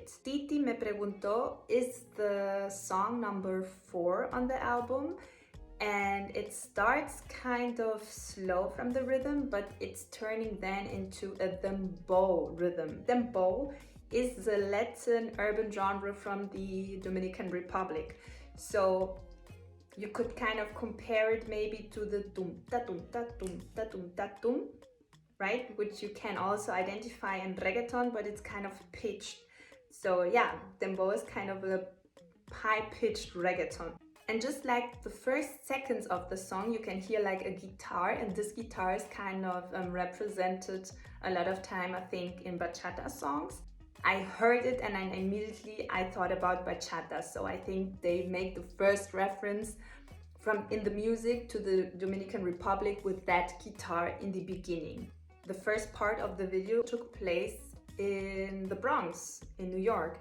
it. Titi me preguntó is the song number 4 on the album, and it starts kind of slow from the rhythm, but it's turning then into a dembow rhythm. Dembow is the Latin urban genre from the Dominican Republic. So you could kind of compare it maybe to the tum ta tum ta tum ta tum ta tum, right? Which you can also identify in reggaeton, but it's kind of pitched. So yeah, dembow is kind of a high-pitched reggaeton. And just like the first seconds of the song, you can hear like a guitar, and this guitar is kind of represented a lot of time, I think, in bachata songs. I heard it and immediately I thought about bachata. So I think they make the first reference from in the music to the Dominican Republic with that guitar in the beginning. The first part of the video took place in the Bronx in New York.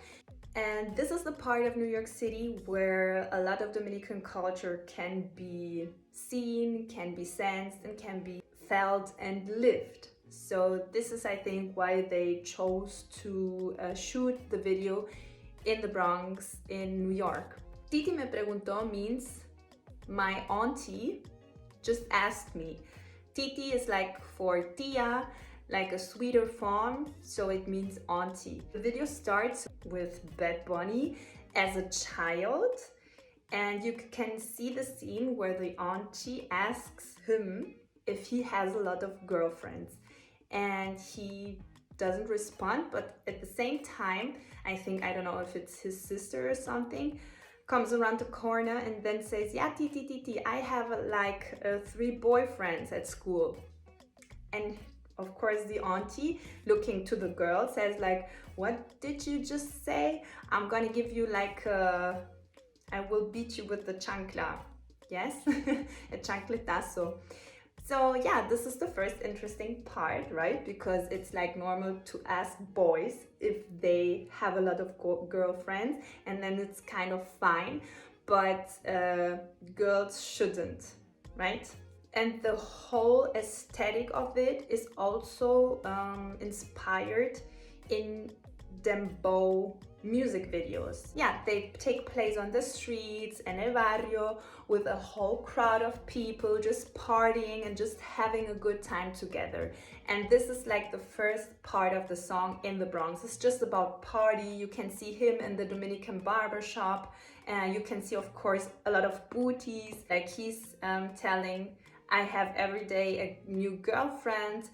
And this is the part of New York City where a lot of Dominican culture can be seen, can be sensed, and can be felt and lived. So this is, I think, why they chose to shoot the video in the Bronx in New York. Titi me preguntó means my auntie just asked me. Titi is like for tia, like a sweeter form, so it means auntie. The video starts with Bad Bunny as a child, and you can see the scene where the auntie asks him if he has a lot of girlfriends, and he doesn't respond, but at the same time, I don't know if it's his sister or something, comes around the corner and then says, yeah, Titi, I have like 3 boyfriends at school. And of course, the auntie, looking to the girl, says like, what did you just say? I'm gonna give you like I will beat you with the chancla. Yes, a chancletazo. So yeah, this is the first interesting part, right? Because it's like normal to ask boys if they have a lot of girlfriends, and then it's kind of fine, but girls shouldn't, right? And the whole aesthetic of it is also inspired in dembow music videos. Yeah, they take place on the streets and el barrio with a whole crowd of people just partying and just having a good time together. And this is like the first part of the song in the Bronx. It's just about party. You can see him in the Dominican barber shop, and you can see, of course, a lot of booties. Like he's telling, I have every day a new girlfriend.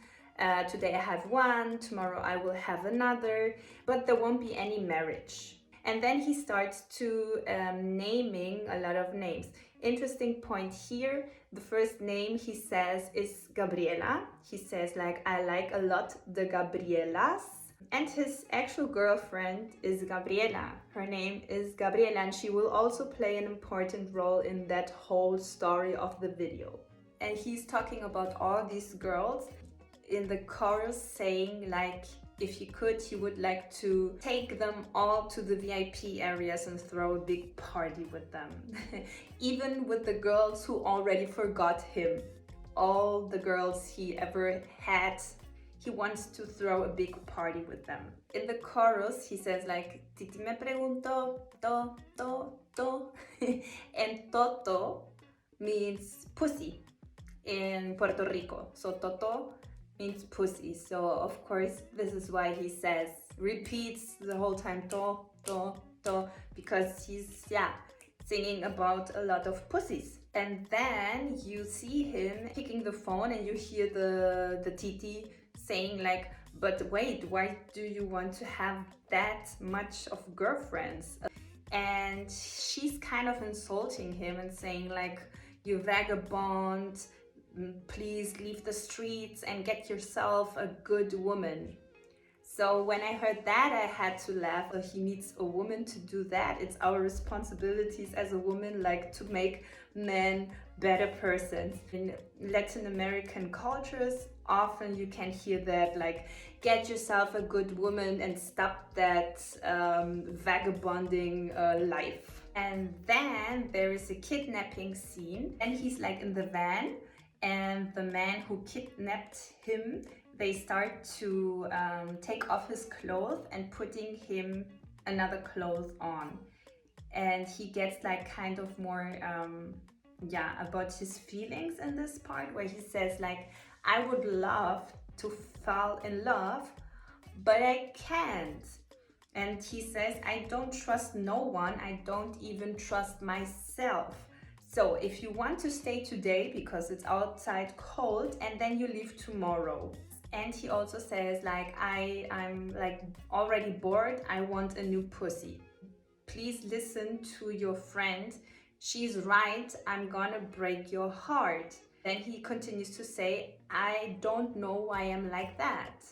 Today I have one, tomorrow I will have another, but there won't be any marriage. And then he starts to naming a lot of names. Interesting point here, the first name he says is Gabriela. He says like, I like a lot the Gabrielas. And his actual girlfriend is Gabriela. Her name is Gabriela, and she will also play an important role in that whole story of the video. And he's talking about all these girls in the chorus, saying like, if he could, he would like to take them all to the VIP areas and throw a big party with them. Even with the girls who already forgot him. All the girls he ever had, he wants to throw a big party with them. In the chorus, he says like, Titi me preguntó, to. And toto means pussy in Puerto Rico. So toto means pussy. So of course, this is why he says, repeats the whole time to, because he's singing about a lot of pussies. And then you see him picking the phone, and you hear the Titi saying like, but wait, why do you want to have that much of girlfriends? And she's kind of insulting him and saying like, you vagabond, please leave the streets and get yourself a good woman. So when I heard that, I had to laugh. He needs a woman to do that. It's our responsibilities as a woman, like to make men better persons. In Latin American cultures, often you can hear that like, get yourself a good woman and stop that vagabonding life. And then there is a kidnapping scene, and he's like in the van, and the man who kidnapped him, they start to take off his clothes and putting him another clothes on, and he gets like kind of more about his feelings in this part, where he says like, I would love to fall in love, but I can't. And he says, I don't trust no one, I don't even trust myself. So if you want to stay today because it's outside cold, and then you leave tomorrow. And he also says like, I'm like already bored, I want a new pussy. Please listen to your friend, she's right, I'm gonna break your heart. Then he continues to say, I don't know why I'm like that.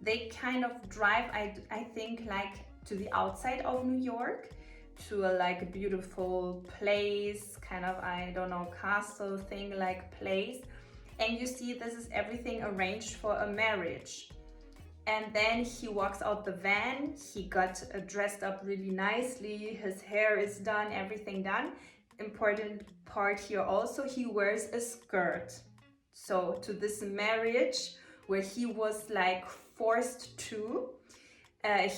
They kind of drive, I think, like to the outside of New York, to a like beautiful place, kind of, I don't know, castle thing like place. And you see this is everything arranged for a marriage. And then he walks out the van, he got dressed up really nicely, his hair is done, everything done. Important part here also, he wears a skirt. So to this marriage where he was like forced to,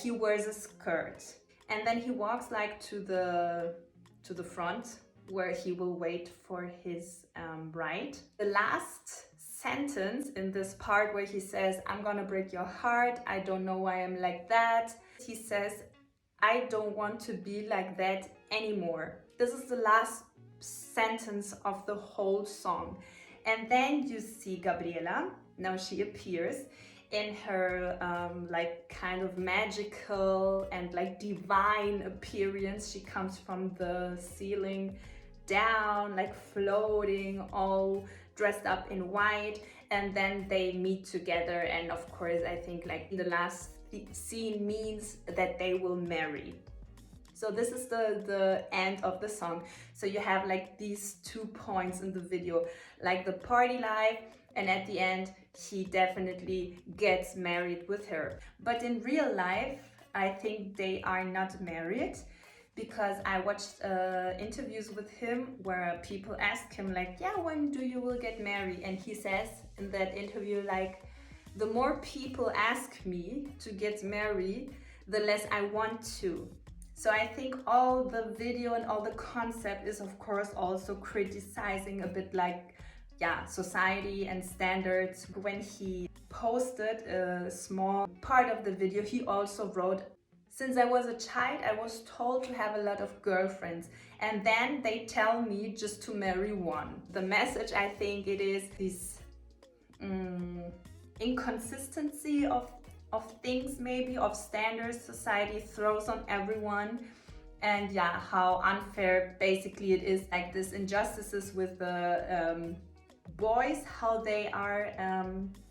he wears a skirt. And then he walks like to the front, where he will wait for his bride. The last sentence in this part, where he says, I'm gonna break your heart, I don't know why I'm like that. He says, I don't want to be like that anymore. This is the last sentence of the whole song. And then you see Gabriela, now she appears in her like kind of magical and like divine appearance. She comes from the ceiling down, like floating, all dressed up in white, and then they meet together. And of course, I think like the last scene means that they will marry. So this is the end of the song. So you have like these 2 points in the video, like the party life, and at the end he definitely gets married with her. But in real life, I think they are not married, because I watched interviews with him where people ask him like, yeah, when do you will get married? And he says in that interview like, the more people ask me to get married, the less I want to. So I think all the video and all the concept is of course also criticizing a bit like, yeah, society and standards. When he posted a small part of the video, he also wrote, since I was a child, I was told to have a lot of girlfriends, and then they tell me just to marry one. The message, I think it is this inconsistency of things, maybe of standards society throws on everyone. And yeah, how unfair basically it is, like this injustices with the boys, how they are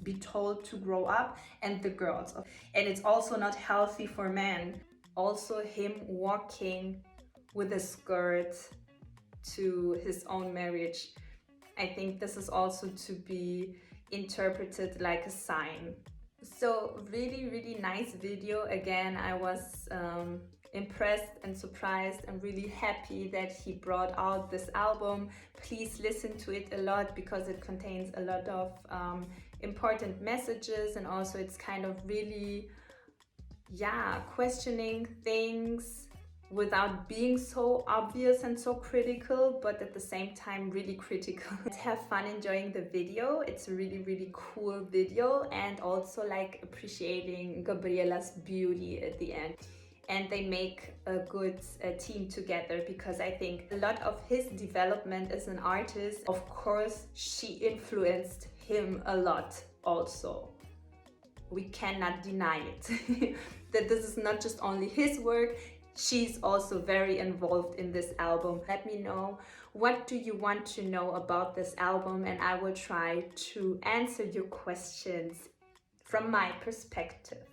be told to grow up, and the girls. And it's also not healthy for men. Also him walking with a skirt to his own marriage, I think this is also to be interpreted like a sign. So really nice video. Again, I was impressed and surprised and really happy that he brought out this album. Please listen to it a lot, because it contains a lot of important messages, and also it's kind of really, yeah, questioning things without being so obvious and so critical, but at the same time really critical. Have fun enjoying the video. It's a really cool video, and also like appreciating Gabriela's beauty at the end. And they make a good team together, because I think a lot of his development as an artist, of course, she influenced him a lot also. We cannot deny it. That this is not just only his work, she's also very involved in this album. Let me know, what do you want to know about this album, and I will try to answer your questions from my perspective.